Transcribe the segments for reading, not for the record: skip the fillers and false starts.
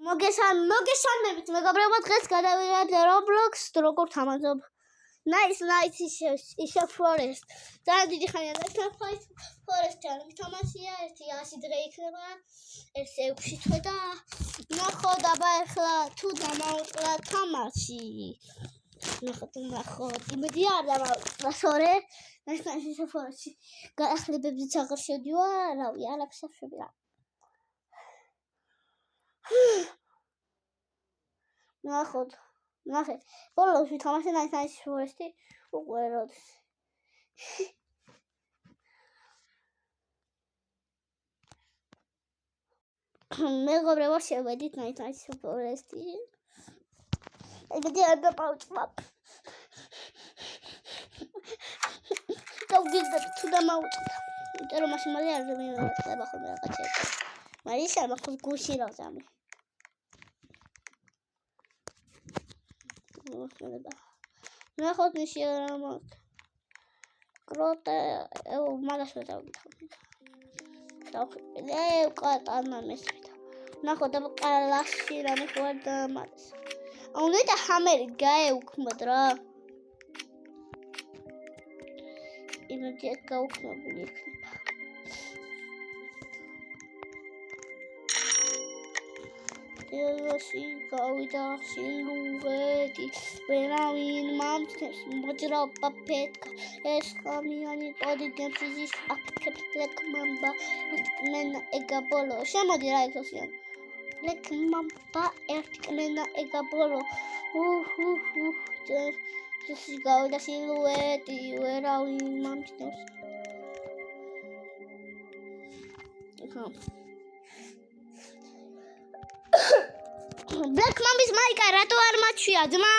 მოგესალმებით მეგობრებო, დღეს გადავიდეთ Roblox-ს, როგორ თამაშობ. Nice is a forest. ძალიან დიდი ხანია და forest-ი არ მითამაშია, ერთი 100 დღე იქნება, ეს 6 თვე და ნახოთ აბა ახლა თუ დამავწყდა თამაში. ნახოთ. იმედი არ დამავწყდა, სორე. Nice is a forest-ი. გაახლებებიც აღარ შევდივარ, რავი, არაფერს არ შევდივარ. ნახეთ. ბოლოს ვითამაშე Nice is a forest-ი, უკვე როდის. მეგობრებო, შევედით Nice is a forest-ი. იმედი არ დამავწყდა. გავგიზდები თუ დამავწყდა. იმიტომ რომ მაშინ მალე არ დამივიღება ხოლმე რაღაცები. მაგრამ ის არ მაქვს გუში რაზამი. ნახოთ ისე რა მაქვს. კროტე, მაგას ვეთავდი. უკატანა მესვიდა. ნახოთ აბა კალაში რა მეხვდა მას. უნდა ჰამერი გაეუქმოთ რა. იმედი გაუქმებული იქნება. ელოსი გავიდა სილუეტი ვერავინ მამთებს მოძრაობა ფეთქა ეს ხამიანი პოდიდემს ის აფიქებს ლეკმამბა ერთკმენა ეგაბოლო შემოდი რა ექოსიან ლეკმამბა ერთკმენა ეგაბოლო ელოსი გავიდა სილუეტი ვერავინ მამთებს Black Mambis მაიკა რატო არ მაჩვია ძმა?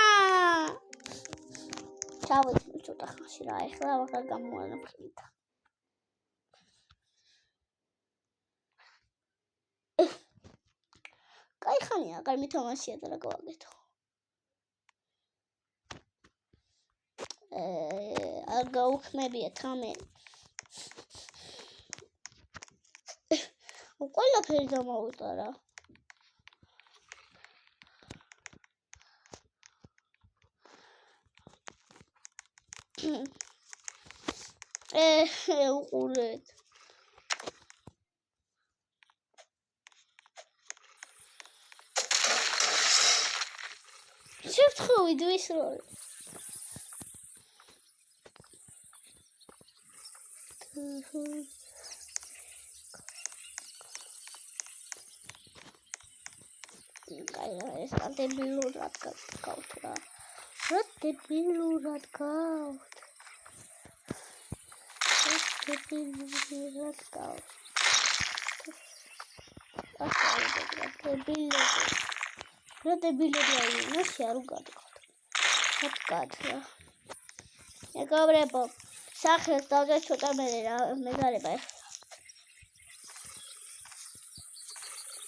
ჩავეცნო ცოტა ხანში რა ეხლა აღარ გამოანაფრინდა. კაი ხანია აღარ მითამაშია და რა გავაკეთო. არ გაუქმებია თამელი. ყველაფერი დამოვიდა რა. უყურეთ. შევთხოვი დვის როლი. ეს დებილურად გავთ რა. რა დებილურად გავთ. რა დებილები არის, ნახე არ უგადყავთ. რა. მეგობრებო, სახელს დავდე ცოტა მეგარება ეხლა.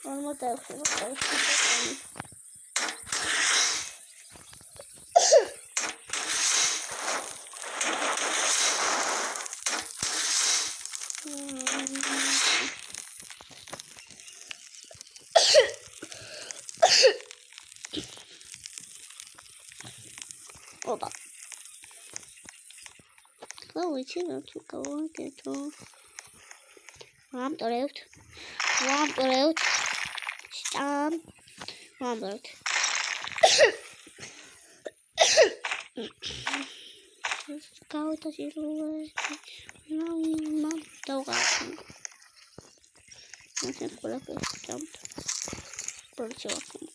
46 Opa. Ვიცი რა თუ გავაკეთო. ვამტრევთ. ვამტრევთ. გავიდა სილუეტი. მამ დავყავ. ეს ყველაფერს დამთ. პროცესია.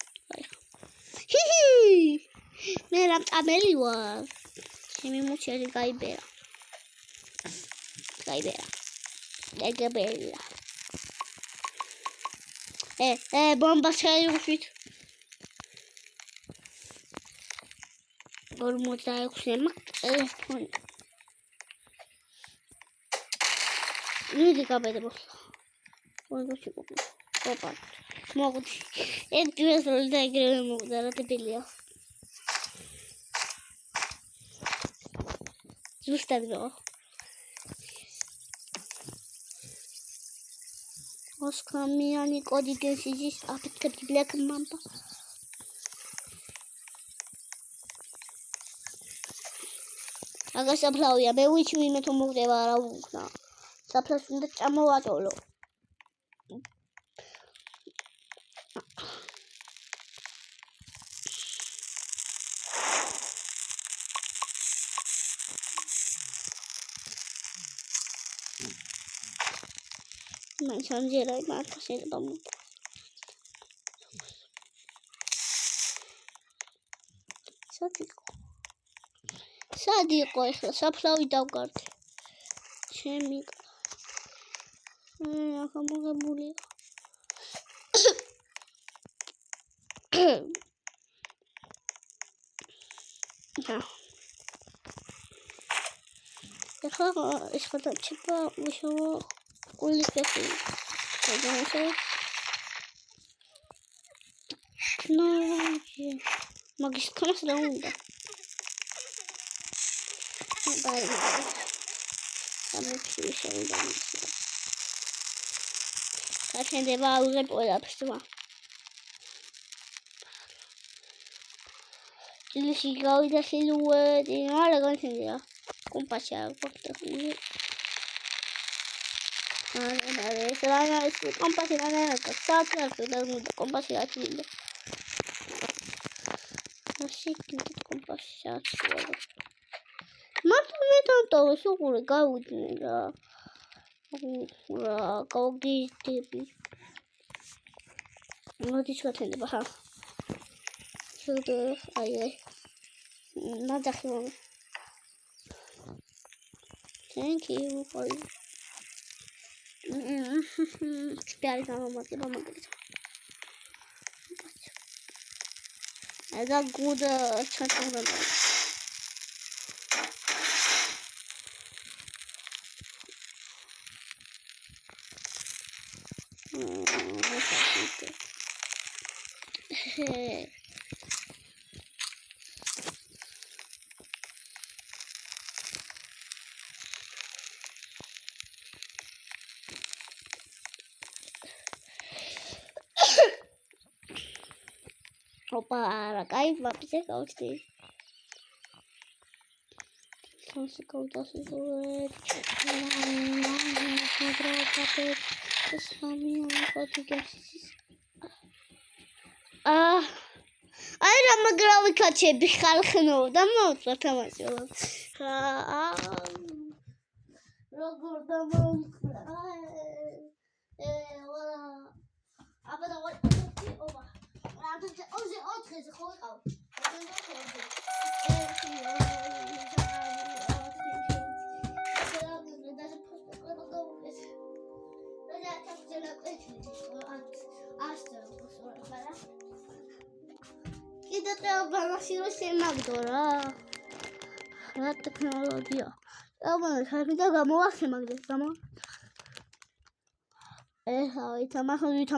მე რა წამელი ვარ. ჩემი მუჩელი გაიბერა. ეგებელა. ბომბა შეიუშვით. 46 მაქვს ტელეფონი. მიდი გაბედებ. ოპა. მოგდი. ეს დღეს როლი და ეგრევე მოგდა რა დებილია. ზუსტად რო. Oskamiyani kodi gesicis apetket black mamba. Aga saplauia me which we met move არა უკნა. Საფლავს უნდა წამოვატოლო. Man სამჯერა იმათ შეიძლება სად იყო ახლა საფლავი დავკარდე. ჩემი ახლა მოგებული ახლა ეს გადაჭება უშუალო კულისფერი მაგის თქმას რა უნდა ამოჩი შეიძლება კაცენდება აუღებ ყველაფერს ილში გავიდა სილუეტი არა განცენია კომპასი არ გვაქვს არა ეს რა არის კომპასი რა არის საათი და კომპასი აწვიდა ასე კომპასი აწვიდა მართლა სულ გავუძნე რა გავგიდები მოდის გათენდება ხა სულ აი ნაძახი thank you for Spjari sama mati mama gitu. Ada guda çantam da. Opa, ara cai, vai pisar calci. Só se calça se for. Ai, ramagravi kaçebi xalxno da motsa tamashola. Rogor da motsa. Aba da oba. Oze otkeze xoqav. კიდე ტრაბალაში რო შემაგდო რა ტექნოლოგია აბა ხარდა გამოახემაგდეს გამო ვითამაშოთ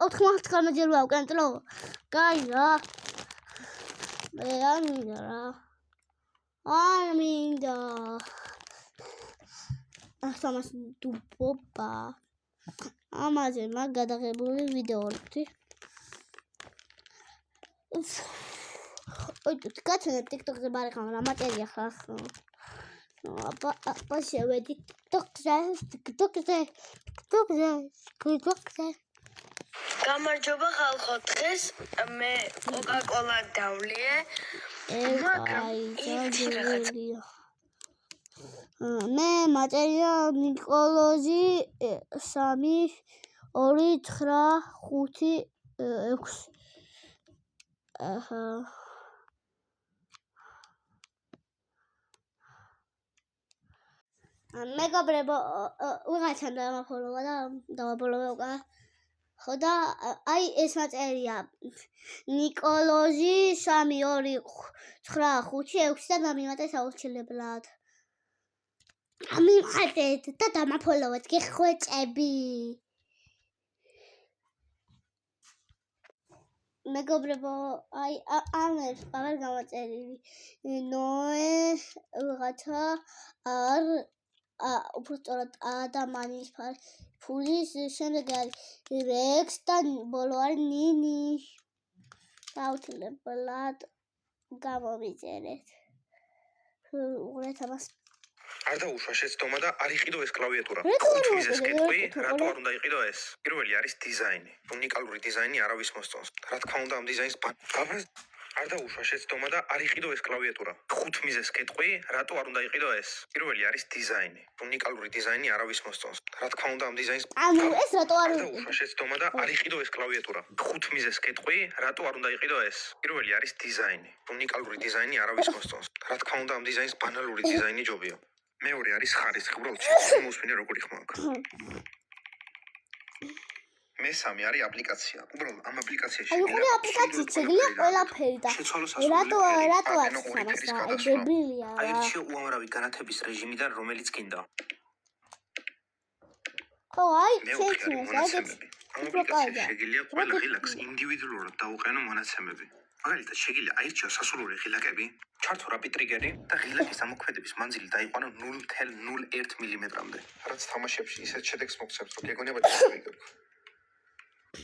99 ჯერ ვავკენტრო კაი რა მე არ მინდა ახსამას დუბობა ამაზე მაგ გადაღებული ვიდეოები ой тут качает TikTok-ზე ბარეხან რა მატერია ხახო აბა შევედი TikTok-ზე გამარჯობა ხალხო დღეს მე კოკა-კოლა დავლიე მე მატერია ნიკოლოზი 3 2 9 5 6 აჰა მეგობრებო ვიღაცამ დამაფოლოვა და დავაფოლოვე ხოდა აი ეს მატერია ნიკოლოზი 3 2 9 5 6 და დამიმატე საურჩილებლად ამიმატეთ და დამაფოლოვეთ გეხვეწები მეგობრებო აი ამერს აღარ გამოწერილი ნოე ვიღაცა არ უბრალოდ ადამიანის ფულის შემდეგ არის რექს და ბოლო არის ნინი. აუცილებლად გამომიწერეთ. უყურეთ ამას. არ დაუშვა შეცდომა და არ იყიდო ეს კლავიატურა. ხუთ მიზეზს კითხვი, რატო არ უნდა იყიდო ეს? პირველი არის დიზაინი. უნიკალური დიზაინი არავის მოსწონს. რა თქმა უნდა, ამ დიზაინს არ დაუშვა შეცდომა და არ იყიდო ეს კლავიატურა. ხუთ მიზეზს კითხვი, რატო არ უნდა იყიდო ეს? პირველი არის დიზაინი. უნიკალური დიზაინი არავის მოსწონს. რა თქმა უნდა, ამ დიზაინს ანუ ეს რატო არ დაუშვა შეცდომა და არ იყიდო ეს კლავიატურა. ხუთ მიზეზს კითხვი, რატო არ უნდა იყიდო ეს? პირველი არის დიზაინი. უნიკალური დიზაინი არავის მოსწონს. რა თქმა უნდა, ამ დიზაინს ბანალური დიზაინი ჯობია. მეორე არის ხარისხი, უბრალოდ შემოსვინე როგორი ხმა აქვს. მესამე არის აპლიკაცია. უბრალოდ ამ აპლიკაციაში შეგვიძლია აპლიკაციით შეგვიძლია ყველაფერი და რატო არის დებილია აირჩიო უამრავი განათების რეჟიმიდან რომელიც გინდა. ხო აი მეუღლე მონაცემები. ამ აპლიკაციაში შეგვიძლია ყველა ღილაკს ინდივიდუალურად დაუყენო მონაცემები. მაგალითად შეგვიძლია აირჩიო სასურველი ღილაკები, ჩართო რაპიდ ტრიგერი და ღილაკის ამოქმედების მანძილი დაიყვანო 0.01 მმ-მდე. რაც თამაშებში ისეთ შედეგს მოგცემს, რომ გეგონება დაიგებთ.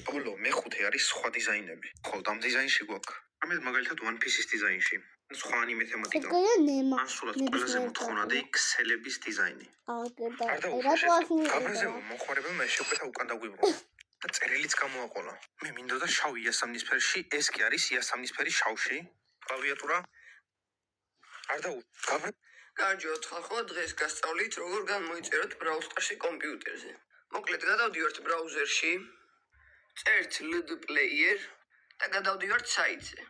ბოლო მეხუთე არის სხვა დიზაინები. ხოლო ამ დიზაინში გვაქვს. ამეთ მაგალითად One Piece-ის დიზაინში. სხვა ანიმე თემატიკა. ან სულაც ყველაზე მოთხოვნადი ქსელების დიზაინი. კამერაზე მოხმარებელმა შეკვეთა უკან დაგვიბრუნდა. და წერილიც გამოაყოლა. მე მინდოდა შავი იასამნისფერში, ეს კი არის იასამნისფერი შავში. კლავიატურა არ დაუშვა. Garjot ხალხო დღეს გასწავლით როგორ განმოიწეროთ Brawl Stars-ი კომპიუტერზე. მოკლედ გადავდივართ ბრაუზერში, წერთ LD Player და გადავდივართ საიტზე.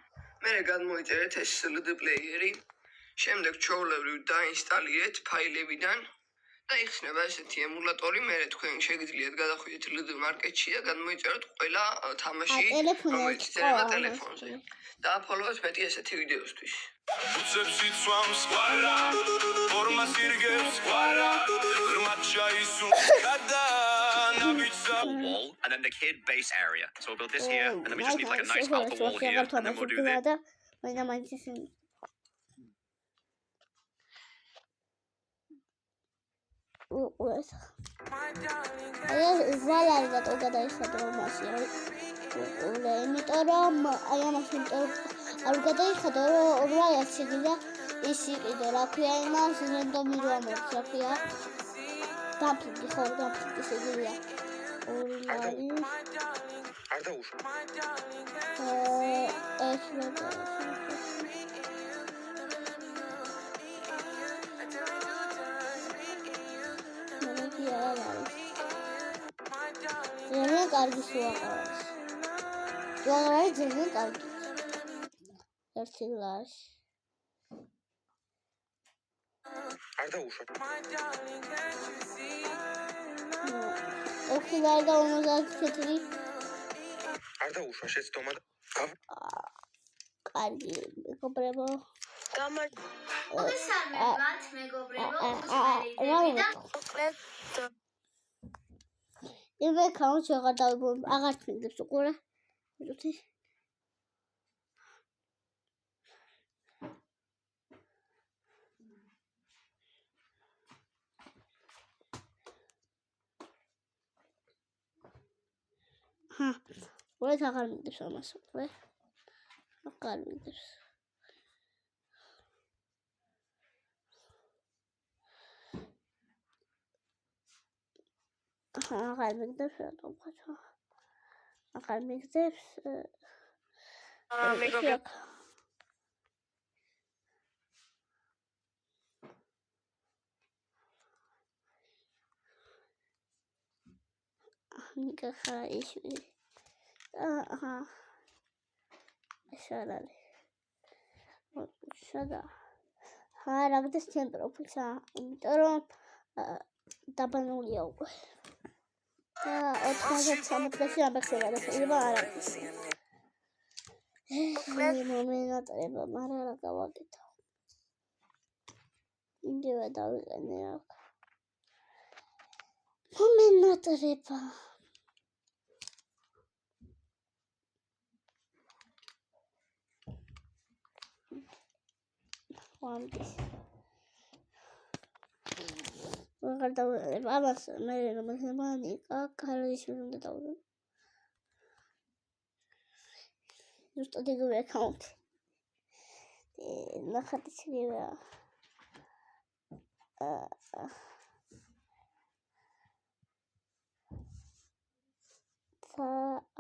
მერე განმოიწერეთ ეს LD Player-ი, შემდეგ ჩვეულებრივ დაინსტალირეთ ფაილებიდან და იხსნება ესეთი ემულატორი, მერე თქვენ შეგიძლიათ გადახვიდეთ LD Market-ში და განმოიწეროთ ყველა თამაში, რომელიც წერება ტელეფონზე. და აფოლოვოთ მეტი ესეთი ვიდეოსთვის. უცებში ცვამს ვარა ფორმას ირგებს ვარა ღრმად ჩაისუნ გადანაბიცა wall and then the kid base area. So we'll build this here and then we just need like a nice outer wall here and then we'll do this. ზალარი და ტოგა დაიხადო მასი. იმიტომ რომ აი ამაში არ გადაიხადო რომ რა შეგვიძლია ის იყიდო რა ქვია იმას რენდომი რო ამოწ რა ქვია დაფიგი ხო დაფიგი შეგვიძლია არ დაუშვა. ეს რა ძალიან კარგი სუაყავს. Doğru canın kaldı. Örtüler. არ დაუშვა. Örtülerde onu zaten getireyim. არ დაუშვა შეცდომა და კარგი მეგობრებო. მოგესალმებათ მეგობრებო. იმე კაუნტს აღარ დავიბო, აღარ თვინდებს უყურე. ვიტყვი. უყურე აღარ მინდებს ამას უყურე. აღარ მინდებს. აღარ მინდებს რატომ ხაჭა. აღარ მინდებს. მეგობრებო ნიკა ხაიშვილი. აჰა. შარალი. შადა. ჰარაგდეს ჩემ პროფილსა, იმიტომ რომ დაბანულია უკვე. და 90-60-ში ამბექცევა და შეიძლება არ არის. მომენატრება, მაგრამ რა გავაკეთო. ინდევა დავიყენე აქ. მომენატრება. ვამბის. აღარ დავუყენებ ამას მე რომ მანიკა ქარიშვილს უნდა დავუყენებ ზუსტად იგივე აკაუნტი ნახატი შეიძლება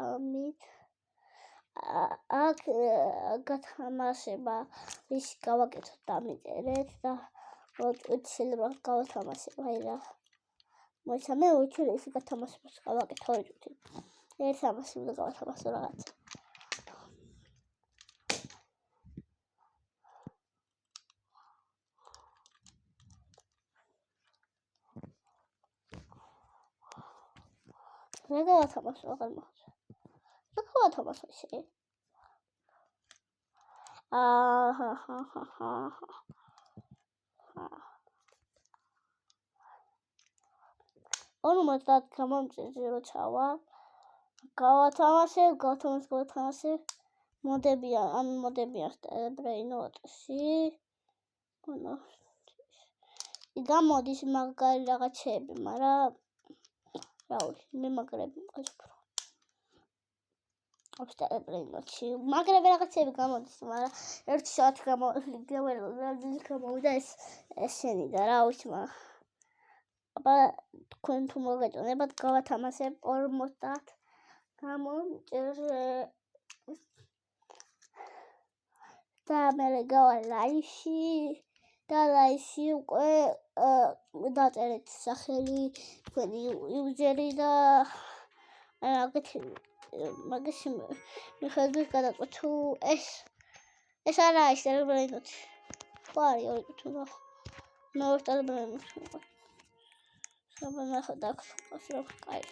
ამით აქ გათამაშება ის გავაკეთოთ დამიწერეთ და შეიძლება გავათამაშებ აი რა მოიცა მე უჩვენე ის გათამაშებას გავაკეთო ორი ერთ ამას უნდა გავათამაშო რაღაც მე გავათამაშო აღარ მოხდა რა გავათამაშო ისე ორმოცდათ გამომწირდი რო ჩავა გავათამაშე მოდებიან სტერებრეინოტში გამოდის მაგარი რაღაცები მაგრამ რავი მე მაგრები მყავს უფრო აბსტრაქტული მაგრები რაღაცები გამოდის მაგრამ ერთი საათი გამოვიდა ეს შენი და რა ვიცი მაგრამ აბა თქვენ თუ მოგეწონებათ გავათამაშებ 50 გამომწერე და მე გავა ლაივში და ლაივში უკვე დაწერეთ სახელი თქვენი იუზერი და მაგაში მიხედვით გადაყვეთ თუ ეს არა ის ტერებრეინოტი ვარი ორი თუ მე ვარ ტერებრეინოტი საბანახა დაგხსოვს რომ კაი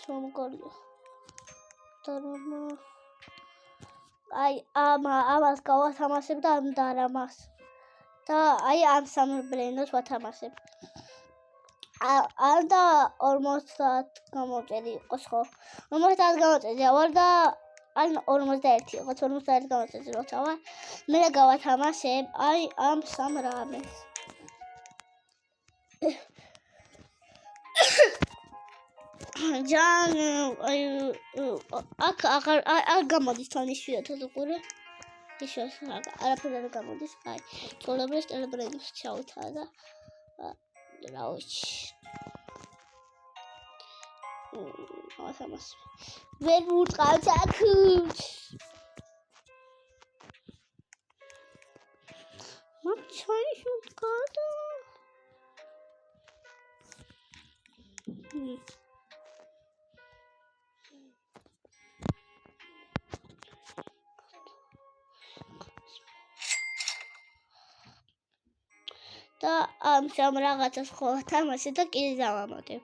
სომგორია დარამა აი ამას გავათამაშებ და ამ დარამას და აი ამ სამბრენოს ვათამაშებ და 50 გამომწერი იყოს ხო 50 გამომწერი ვარ და ან 41 იყოს 41 გამომწერი როცა ვარ მე გავათამაშებ აი ამ სამ რამეს ჯან აქ აღარ გამოდის თან იშვიათად უყურე იშვიათად არაფერი არ გამოდის აი წოლებდეს ტერებრეინოს ჩაუთა და რა ვიცი ავათამაშე ვერ ვუწყავთ აქ მაჩაი შუტკადა და ამ სამ რაღაცას ხო თამაში და კიდე დავამატებ.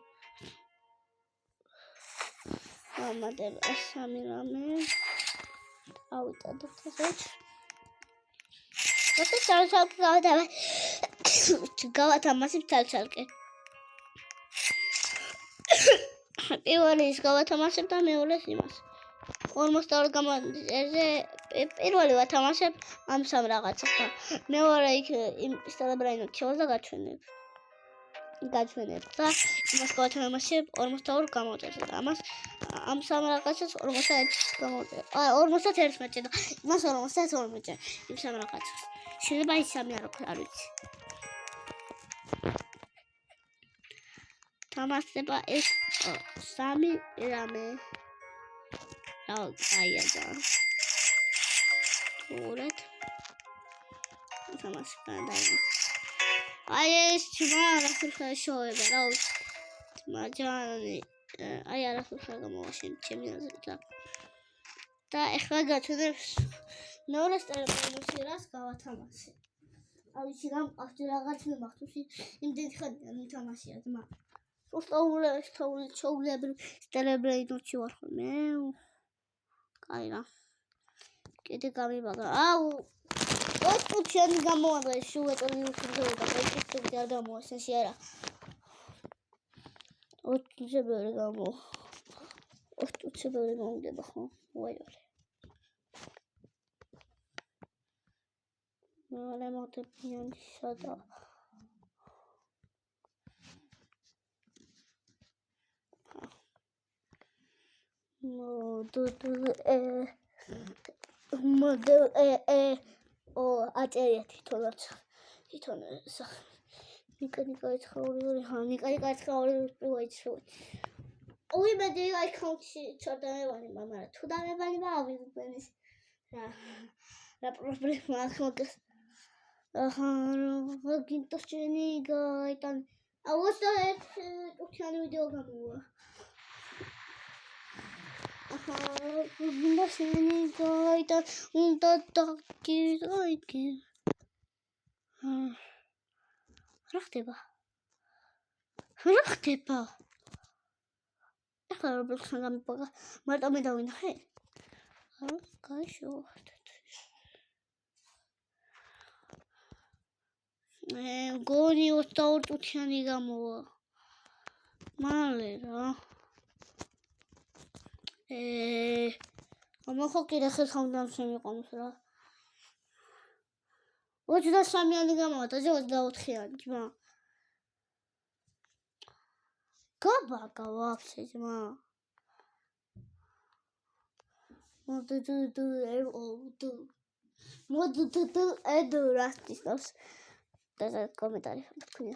ამატებ სამი რამე. ავიტადოთ ესეც. და ცალ-ცალკე გავათამაშებ ცალ-ცალკე. პირველი ის გავათამაშებ და მეორეს იმას. 42 გამომწერზე პირველი ვათამაშებ ამ სამ რაღაცას და მეორე იქ იმ სტერებრეინოტი და გაჩვენებ და იმას გავათამაშებ 42 გამომწერზე და ამას ამ სამ რაღაცას 41 გამომწერ 51 მეჭე და იმას 52 მეჭე იმ სამ რაღაცას შეიძლება ის სამი არ ვიცი თამაშება ეს სამი რამე აია და ორეთ თამაში გადაიღო აი ეს ჩმარა შოება რა თმაჯანი აი არაფერს გამოვაშენ ჩემი აზრით და ეხლა გაჩვენებს მეორე სტერებრეინოსი რას გავათამაშე აი ის გამყავდი რაღაც მემახტუში იმდენი ხანია მითამაშია ძმა უბრალოდ სტერებრეინოსი ვარ ხოლმე აი რა კიდე გამიბაგა აუ ოთხი გამოვა შუეტონი უხდება და ეჭვი არ გამოასენში არა ოთხი ბევრი გამოვდება ხო ვაიორი მეორე მოდებიანისა და აწერია თვითონ ნიკა უიმედი აიქაუნტში ჩორდამევანი მაგრამ თუ დამევანი ავიღბენის რა პრობლემა აქვს მაგას გინდა შენი გაიტან 21 წუთიანი ვიდეო გამოვა გინდა შენი გაიტან უნდა დაგიგოიგე რა ხდება ახლა რობლოქსთან გამიპაგა მარტო მე დავინახე გაიშოვოთ გონი 22 წუთიანი გამოვა მალე რა ამახო კიდე ხერხამდე შემიყონოს რა 23-იანი გამოვა და 24-იანი ძმა გაბაგა ვაფშე ძმა მოდუდუ ედო რასტის და კომენტარი თქვენ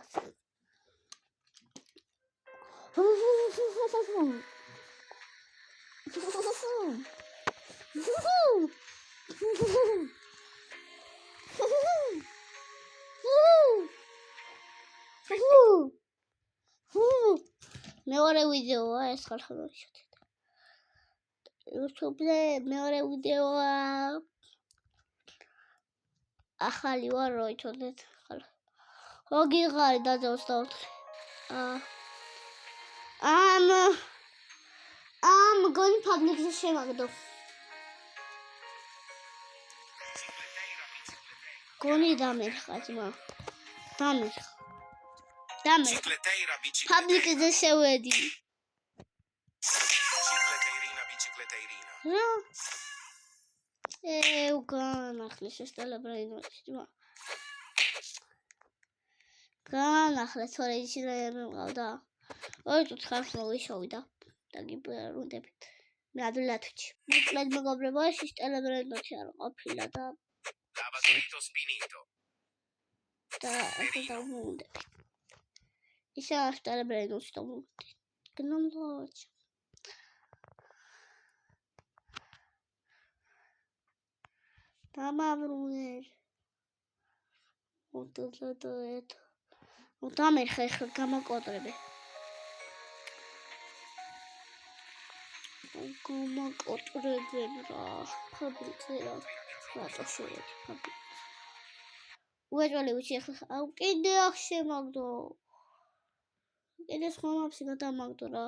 მეორე ვიდეოა ეს ხალხი YouTube-ზე მეორე ვიდეოა ახალი ვარ რო იცოდეთ გიღარი და 24 ამ გონი ფაბლიკზე შემაგდო გონი დამერხა ძმა დამერხა ფაბლიკზე შევედი რა უგანახლე შესტელებრაინოში ძმა განახლე თორე ისი მყავდა 2 წუთს ხარს მოვიშოვიდა და გიბერუნდებით მე ადვილათუჩი მოკლედ მეგობრებო ეს ტელებრენდოში არ ყოფილა და დავუნდები ისა ტელებრენდოში დავუნდები გნომდოჩ დამაბრუნე დამერხა ახლა გამაკოტრები რა ფაბრიკზე რა რატო შევედი ფაბრიკზე უეჭველი უჩი ახლა აუ კიდე ახ შემაგდო კიდე სხვა მაპსი გადამაგდო რა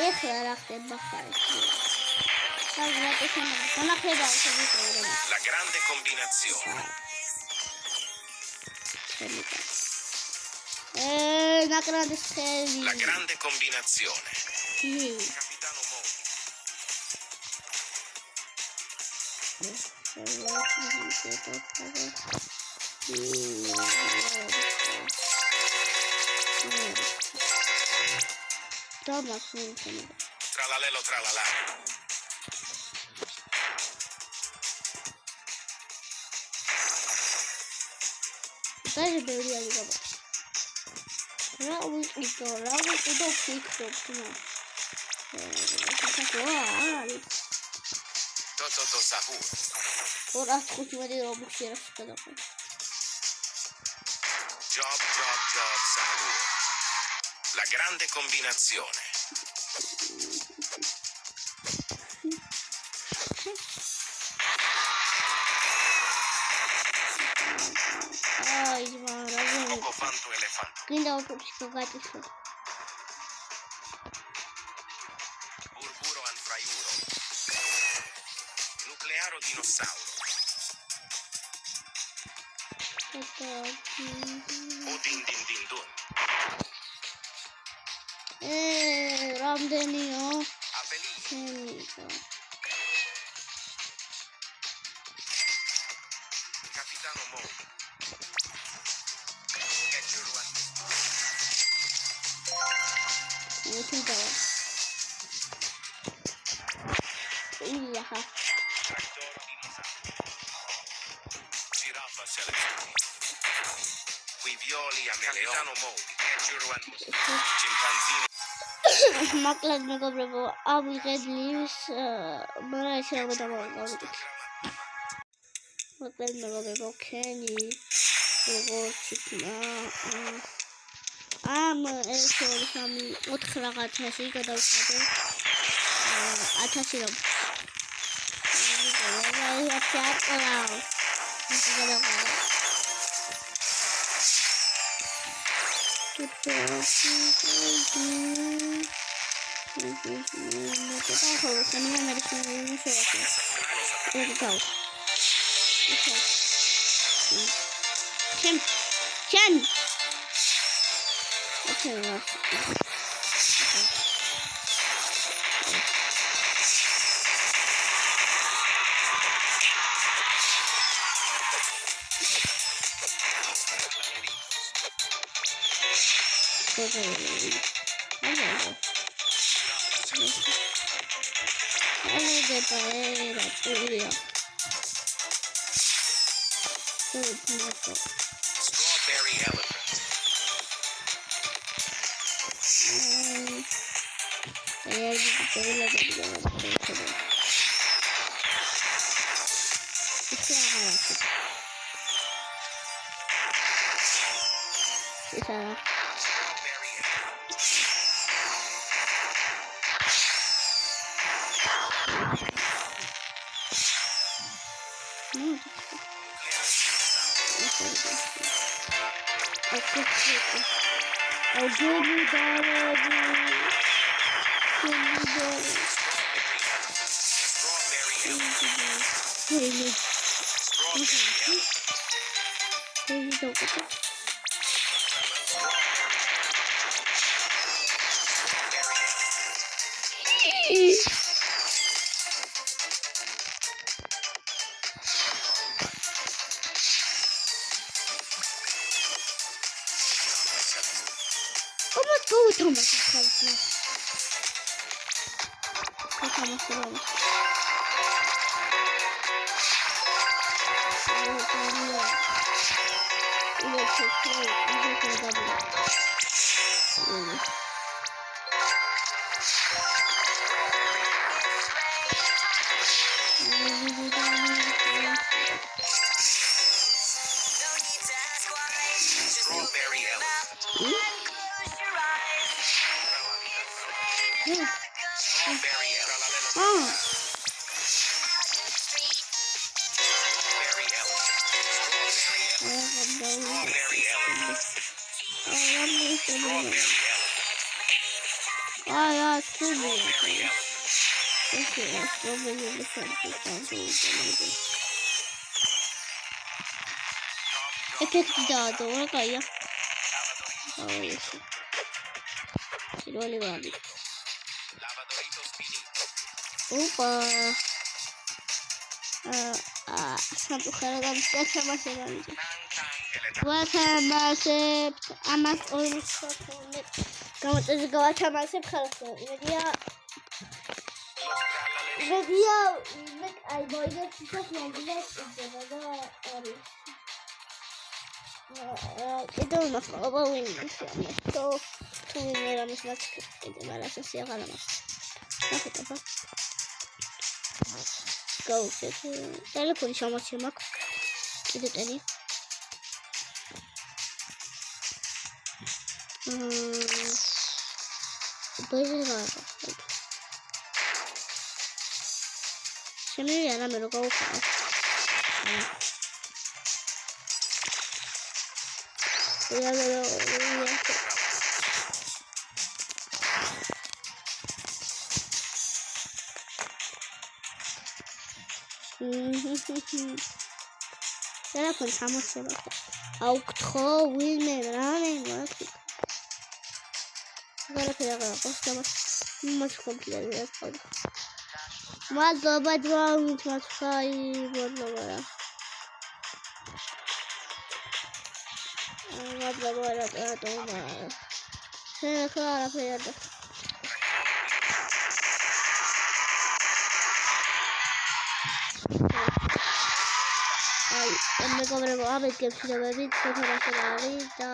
ეხლა რა ხდება ხალხი La grande combinazione. La grande combinazione. Capitano Moni. Tralalelo tralala. Dai beuri ali gaba. Rawi ito no. Toto Sahur. Ora ascolti robu c'era stato. Job Sahur. La grande combinazione. Ai, ma Poco fanto elefanto. quindi ho pubblicato vero dinosauro. Odin din din dun. რამდენიო? Avelino. Capitano Mo. Ejuruan. იახა. Tractor dinosauro. Giraffa selezioni. Qui violi a Capitano Mo. Ejuruan. Chimpanzini. მოკლედ მეგობრებო, ავიღეთ ლივის, მაგრამ ეს რა გადავგავიგე. მოკლედ მეგობრებო, ქენი როგორც იქნა ამ ეს 4 რაღაცაში გადავხადე 1000 რომ Strawberry elephant. Strawberry Efekti daha doğru kaya. Şöyle var. Opa. Santo karadan bir çamaşır alacağım. Vatandaşım amas oyuncusu kamutucu vatandaşım karısı. Vedia ay boyda çok güzel izlemede arıyor. Это у нас головой то наверное, нужно это сейчас я галама. Так это так. Go. Телефон чамачимак. Идет они. Бежала. Şimdi yana mı go? Telefon სამოცება. აუგთხო ვინმე რამე მათი. გარაფერა ყოსტამა მას კომპლექტი ასწავლა. მადლობა დროუნით მათხაი მადლობა. მადლობა რატომა. შენ ახლა მეგობრებო, ამეთქებთ ვიდეოები, ფოტოგრაფიები და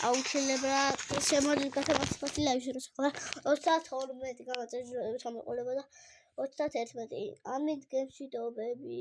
აუცილებლად შემოდის გასაფასებელი ლაივში როცა ხარ 32 გამარჯვება ჩამოყოლება და 31 ამით გემში დობები